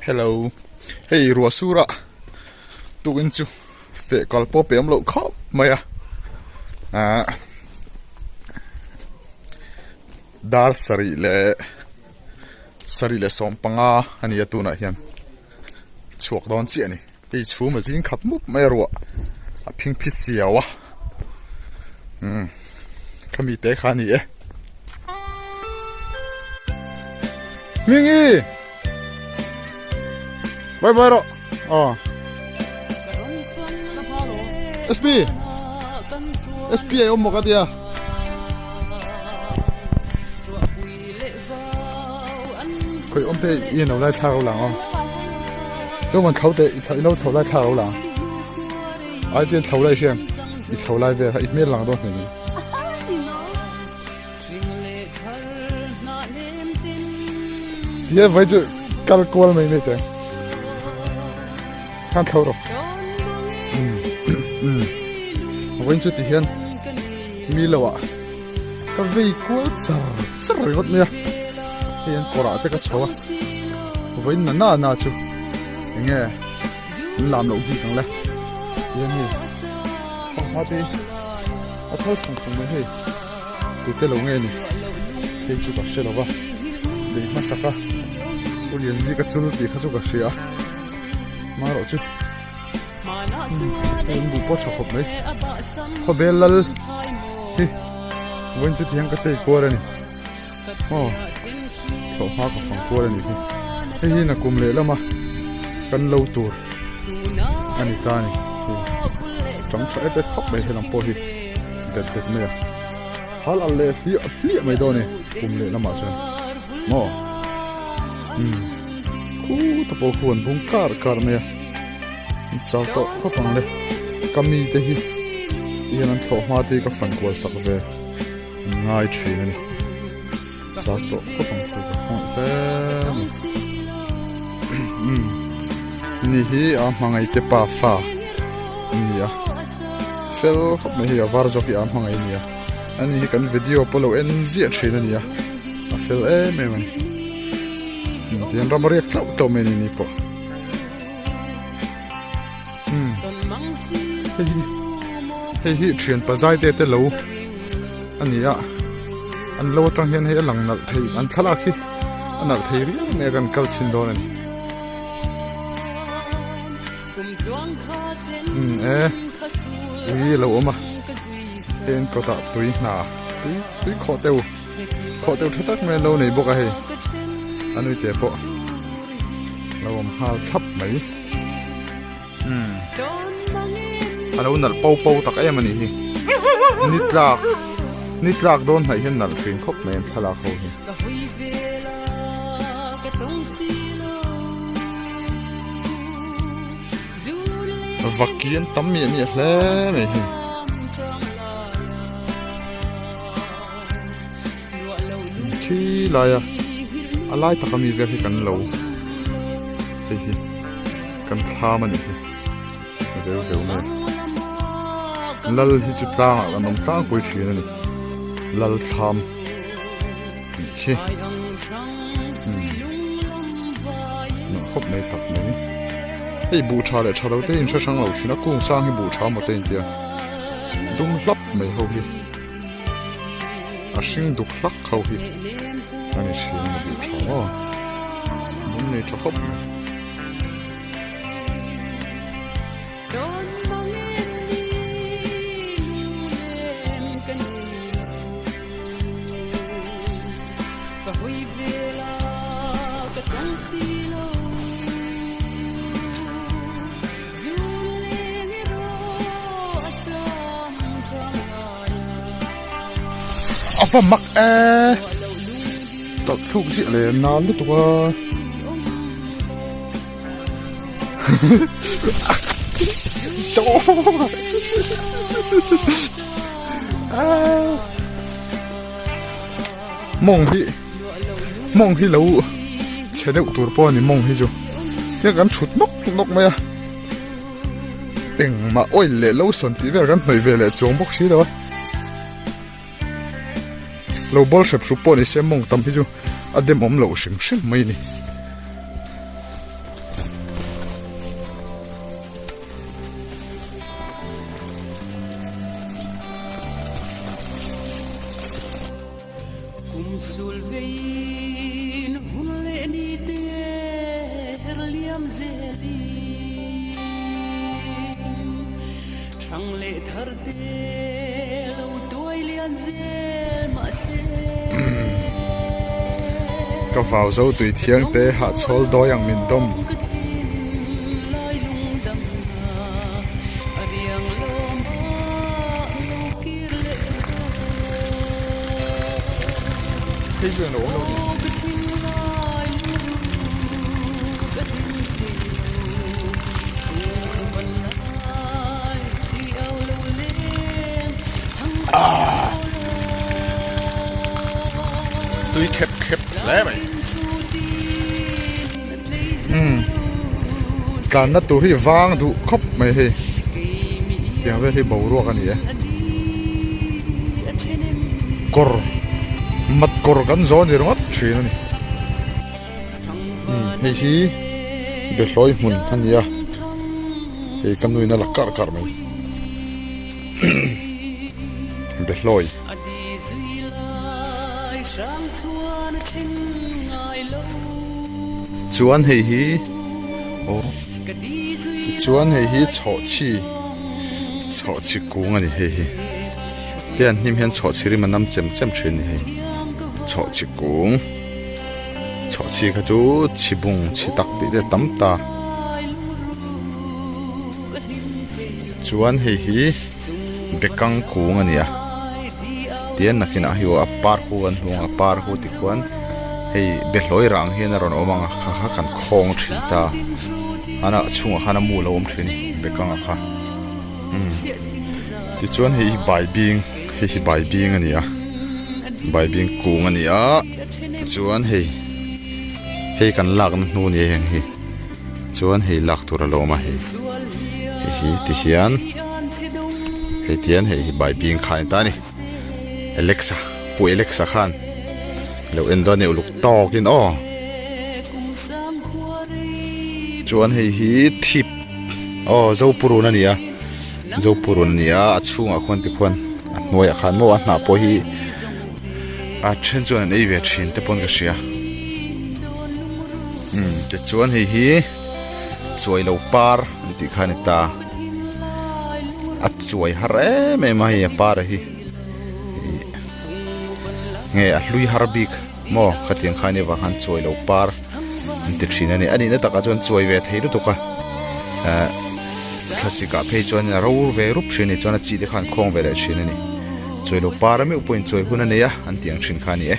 Hello. Hey, Ruasura. Tu in chu. Fe kalpo pem lo khop maya. Dar sari le sompanga ani atuna hian. Chuak don chi ani. Ei chu ma jing khap muk mai ro. A phing phi siawa. Kami te khani e. Mingi. Bye bye ro. SP ay mo ka dia. Khoi om te yin lo lai thao lang o. Do man thau te i thau thau lai thao lang. Ai tiên thau lai xiang. I thau lai ve ha i me lang do ni. Ye vai ju kal kol mai me te. Kan thau ro. Vinh chút thì hiền mi lâu à cái vị quá chả rồi hết nè hiền có ra tới cái cháu à vinh na chú nghe làm nấu gì thằng này hiền gì phong hoa đi à thôi không mấy hay tụi cái lâu nghe nè thì chú bác sĩ đâu vậy để mà sao cả tôi liền gì cái chú thì cái chú bác sĩ à mà rồi chứ em bù bớt chọc đấy, có bé lal, hi, vẫn chưa tiếng cái tay qua đây này, thầu hoa có phòng qua đây này, hi là cùng lệ lắm mà, cần lâu tuổi, anh ta này, trong phải để khóc để làm po hi, đẹp mày, hal al lệ phía mày đâu này, cùng lệ lắm mà xem, cú tập bộ khuôn vùng car mày. Cháu to có bằng lệ kami te hi yên ăn phở hoa thì có phần của sắc về ngay chuyện này cháu to có bằng của phong thế ni hi mang ai te pa pha ni à fel khop me hi var zo hi mang ai ni à anh hi kan video polo en zia chuyện này à fel em tiền ra mariak tao tao me ni po hi chuyện bà giải tê lâu anh ấy anh lâu trong hiện hay lằng nợ thấy anh thà là khi anh nợ thấy riêng nghe gần câu xin đó này lâu mà hiện có tạo túi khó tiêu thất tắc men lâu này bốc à hay anh ấy tê bộ lâu mà thấp mấy alo nal po tak ay mani hi nitlak don hay hin nal fin khop men thala kho hi vakian tam mi hle me hi khi la ya alai takami ve hi kan lo te hi kan tha mani hi veu me lal hi chu tlang a nom tlang pui thin ani lal tham chi no khop nei tak nei hei bu tha le thalo te in sa sang lo china kung sang hi bu tha mo te in tia dum hlap mai ho hi a sing duk hlak khau hi ani shin bu tha dum nei tha khop apa mak tao thục gì lại nán được tụi sao mong hi lâu chế được tụi po này mong hi chứ nhưng gắn chút nóc mày à em mà ôi lệ lâu xuân tí về gắn mấy về lệ trốn bốc xí đâu lâu bol sập sụp po này xem mong tâm hi chứ à đêm om lâu sim mấy nè ก็ฝ่าวเจ้าตุยเทียงเตะหาชอลดอยังมินดมที่ช่วยหนูตุยเข็บแล้วไหมการนัดตัวที่วางดูครบไหมเฮ้เสียงเรื่องที่เบารัวกันนี่กรมัดกรกันโซนเดี๋ยวมัดชีนนี่เฮ้ฮีเบลลอยมุนทันยาเฮ้กันนุยนั่นละการไหมเบลลอยชวนเฮีโอ้ชวนเฮีชอชีกุ้งอันนี้เฮีเดี๋ยวนี่มันชอชีมันน้ำเจ็มชื่นนี่เฮีชอชีกุ้งชอชีก็จูชีบุงชีตักติดตั้มตาชวนเฮีเบกังกุ้งอันนี้เดี๋ยวนักกินอาหิวอัปปาร์หัวหัวอัปปาร์หัวติกวันเฮ้เบลลอยรังเฮียนรอนอมังข้ากันคงชิตาอันน่ะช่วงข้าน้ำมูลอมชินเบกังข้าที่ชวนเฮ้ใบบิงใบบิงอันนี้ใบบิงกุ้งอันนี้ชวนเฮ้กันลักนู่นเองเฮ้ชวนเฮ้ลักตัวเรามาเฮ้ที่เฮียนเฮ้ใบบิงขายตานี่อเล็กซ่าปุยอเล็กซ่าขันแล้วเอ็นดอนเนี่ยลูกตอกินจวนให้ฮีทิปเจ้าปูรุนั่นเนี่ยเจ้าปูรุนเนี่ยช่วงคนที่คนหน่วยขันเมื่อวันหน้าพอฮีเช่นจวนในเวทีนแต่ปนก็เสียจะจวนให้ฮีช่วยเราปาร์ที่ขันตาช่วยฮาร์เร่ไม่มาให้ปาร์ฮีเงี้ยลุยฮาร์บิกโม่ขัดยังขันเนี่ยว่าขันช่วยเราปาร์ติดชินนี่อันนี้เนี่ยตะกัจวนช่วยเวทให้รู้ตัวกันคลาสสิกาเพย์จวนเราเวรุปชินนี่จวนจีดีขันคงเวทชินนี่ช่วยเราปาร์ไม่อุปนิช่วยหุ่นนี่อันที่ยังชินขันนี่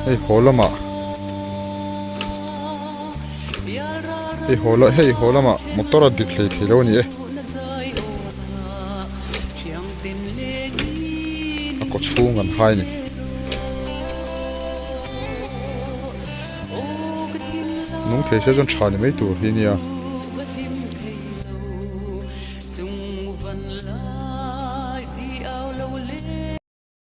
เฮ้ยโหละมาเฮ้ยโหละมามอเตอร์ดิบเลยทีแล้วนี่ก็ชูงกันให้นี่น้องเพชรจนชาเนี่ยไม่ตัวที่นี่